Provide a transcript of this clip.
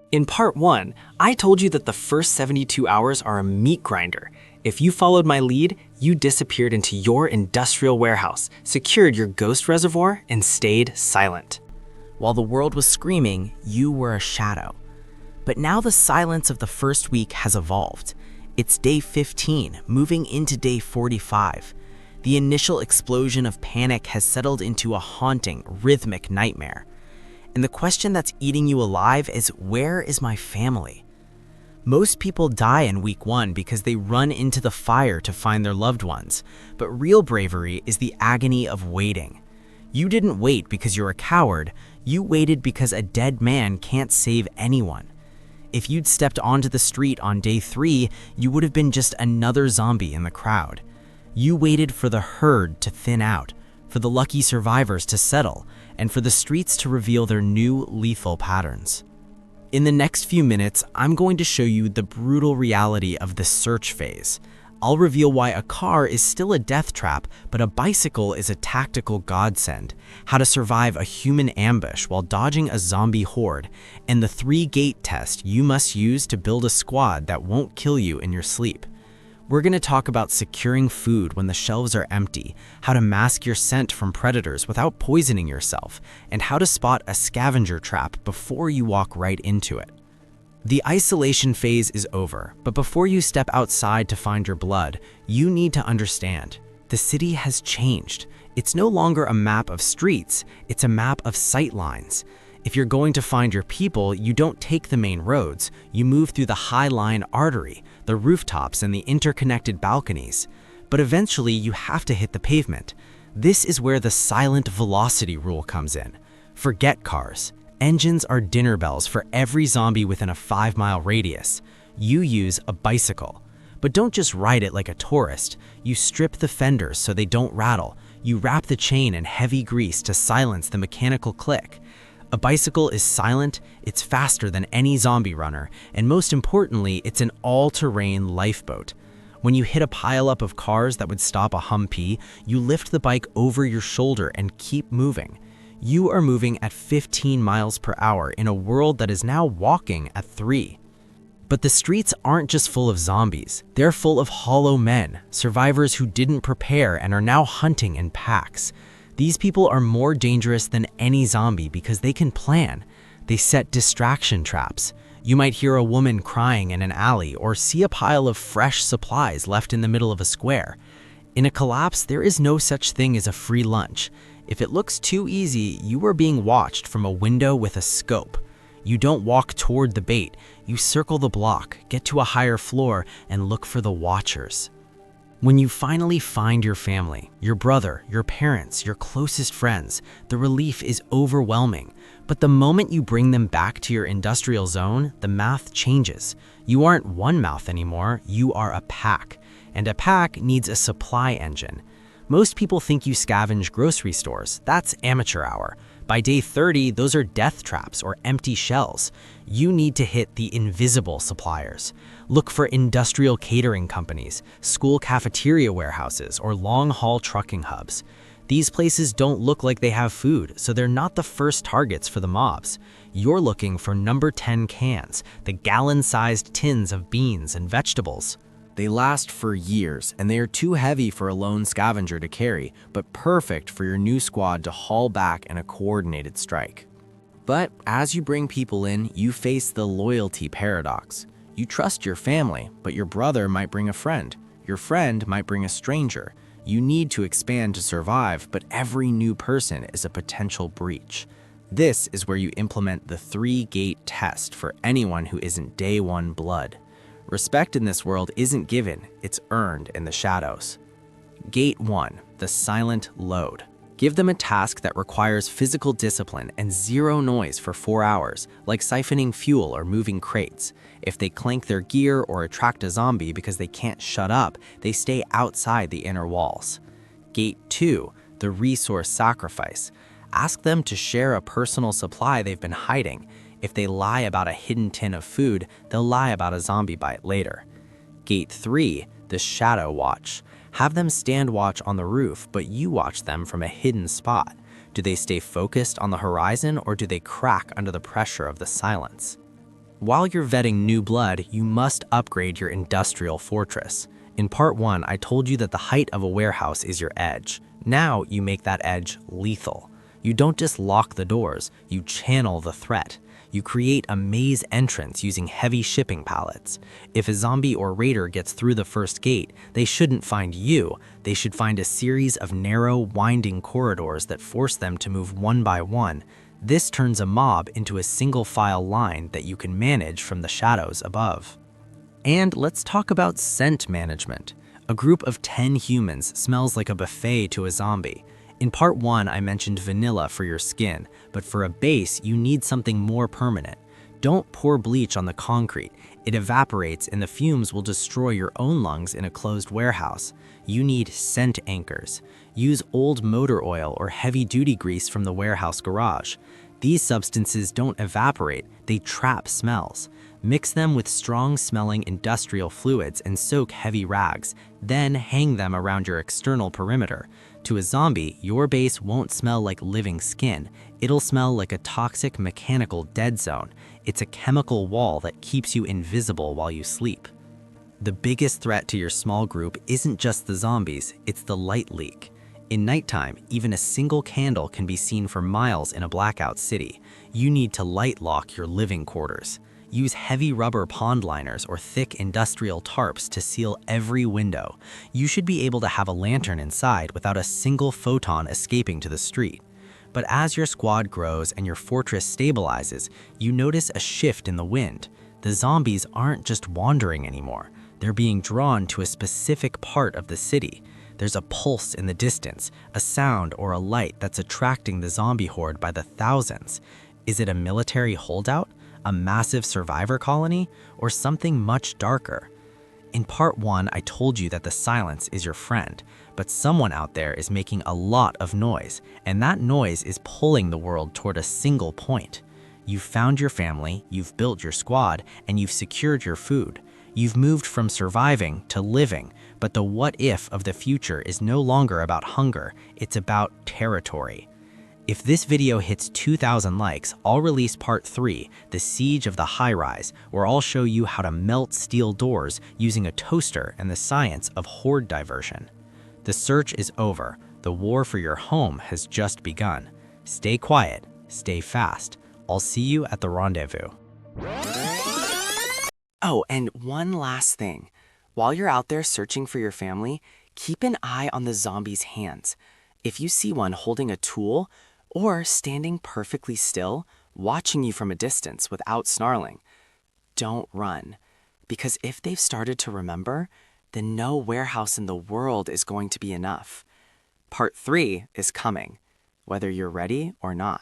In part 1, I told you that the first 72 hours are a meat grinder. If you followed my lead, you disappeared into your industrial warehouse, secured your ghost reservoir, and stayed silent. While the world was screaming, you were a shadow. But now the silence of the first week has evolved. It's day 15, moving into day 45. The initial explosion of panic has settled into a haunting, rhythmic nightmare. And the question that's eating you alive is, where is my family? Most people die in week 1 because they run into the fire to find their loved ones. But real bravery is the agony of waiting. You didn't wait because you're a coward. You waited because a dead man can't save anyone. If you'd stepped onto the street on day 3, you would have been just another zombie in the crowd. You waited for the herd to thin out, for the lucky survivors to settle, and for the streets to reveal their new lethal patterns. In the next few minutes, I'm going to show you the brutal reality of the search phase. I'll reveal why a car is still a death trap, but a bicycle is a tactical godsend, how to survive a human ambush while dodging a zombie horde, and the 3-gate test you must use to build a squad that won't kill you in your sleep. We're going to talk about securing food when the shelves are empty, how to mask your scent from predators without poisoning yourself, and how to spot a scavenger trap before you walk right into it. The isolation phase is over, but before you step outside to find your blood, you need to understand. The city has changed. It's no longer a map of streets, it's a map of sight lines. If you're going to find your people, you don't take the main roads, you move through the High Line artery, the rooftops, and the interconnected balconies. But eventually, you have to hit the pavement. This is where the silent velocity rule comes in. Forget cars. Engines are dinner bells for every zombie within a 5-mile radius. You use a bicycle. But don't just ride it like a tourist. You strip the fenders so they don't rattle. You wrap the chain in heavy grease to silence the mechanical click. A bicycle is silent, it's faster than any zombie runner, and most importantly, it's an all-terrain lifeboat. When you hit a pileup of cars that would stop a Humvee, you lift the bike over your shoulder and keep moving. You are moving at 15 miles per hour in a world that is now walking at 3. But the streets aren't just full of zombies. They're full of hollow men, survivors who didn't prepare and are now hunting in packs. These people are more dangerous than any zombie because they can plan. They set distraction traps. You might hear a woman crying in an alley or see a pile of fresh supplies left in the middle of a square. In a collapse, there is no such thing as a free lunch. If it looks too easy, you are being watched from a window with a scope. You don't walk toward the bait. You circle the block, get to a higher floor, and look for the watchers. When you finally find your family, your brother, your parents, your closest friends, the relief is overwhelming. But the moment you bring them back to your industrial zone, the math changes. You aren't one mouth anymore, you are a pack. And a pack needs a supply engine. Most people think you scavenge grocery stores. That's amateur hour. By day 30, those are death traps or empty shells. You need to hit the invisible suppliers. Look for industrial catering companies, school cafeteria warehouses, or long-haul trucking hubs. These places don't look like they have food, so they're not the first targets for the mobs. You're looking for number 10 cans, the gallon-sized tins of beans and vegetables. They last for years, and they are too heavy for a lone scavenger to carry, but perfect for your new squad to haul back in a coordinated strike. But as you bring people in, you face the loyalty paradox. You trust your family, but your brother might bring a friend. Your friend might bring a stranger. You need to expand to survive, but every new person is a potential breach. This is where you implement the 3-gate test for anyone who isn't day 1 blood. Respect in this world isn't given, it's earned in the shadows. Gate 1, the silent load. Give them a task that requires physical discipline and zero noise for 4 hours, like siphoning fuel or moving crates. If they clank their gear or attract a zombie because they can't shut up, they stay outside the inner walls. Gate 2, the resource sacrifice. Ask them to share a personal supply they've been hiding. If they lie about a hidden tin of food, they'll lie about a zombie bite later. Gate 3, the shadow watch. Have them stand watch on the roof, but you watch them from a hidden spot. Do they stay focused on the horizon or do they crack under the pressure of the silence? While you're vetting new blood, you must upgrade your industrial fortress. In part 1, I told you that the height of a warehouse is your edge. Now you make that edge lethal. You don't just lock the doors, you channel the threat. You create a maze entrance using heavy shipping pallets. If a zombie or raider gets through the first gate, they shouldn't find you. They should find a series of narrow, winding corridors that force them to move one by one. This turns a mob into a single file line that you can manage from the shadows above. And let's talk about scent management. A group of 10 humans smells like a buffet to a zombie. In part 1, I mentioned vanilla for your skin, but for a base, you need something more permanent. Don't pour bleach on the concrete. It evaporates and the fumes will destroy your own lungs in a closed warehouse. You need scent anchors. Use old motor oil or heavy-duty grease from the warehouse garage. These substances don't evaporate, they trap smells. Mix them with strong-smelling industrial fluids and soak heavy rags, then hang them around your external perimeter. To a zombie, your base won't smell like living skin. It'll smell like a toxic mechanical dead zone. It's a chemical wall that keeps you invisible while you sleep. The biggest threat to your small group isn't just the zombies, it's the light leak. In nighttime, even a single candle can be seen for miles in a blackout city. You need to light lock your living quarters. Use heavy rubber pond liners or thick industrial tarps to seal every window. You should be able to have a lantern inside without a single photon escaping to the street. But as your squad grows and your fortress stabilizes, you notice a shift in the wind. The zombies aren't just wandering anymore. They're being drawn to a specific part of the city. There's a pulse in the distance, a sound or a light that's attracting the zombie horde by the thousands. Is it a military holdout, a massive survivor colony, or something much darker? In part 1, I told you that the silence is your friend, but someone out there is making a lot of noise, and that noise is pulling the world toward a single point. You've found your family, you've built your squad, and you've secured your food. You've moved from surviving to living, but the what if of the future is no longer about hunger, it's about territory. If this video hits 2,000 likes, I'll release part 3, The Siege of the High Rise, where I'll show you how to melt steel doors using a toaster and the science of horde diversion. The search is over. The war for your home has just begun. Stay quiet, stay fast. I'll see you at the rendezvous. Oh, and one last thing. While you're out there searching for your family, keep an eye on the zombie's hands. If you see one holding a tool or standing perfectly still, watching you from a distance without snarling, don't run. Because if they've started to remember, then no warehouse in the world is going to be enough. Part 3 is coming, whether you're ready or not.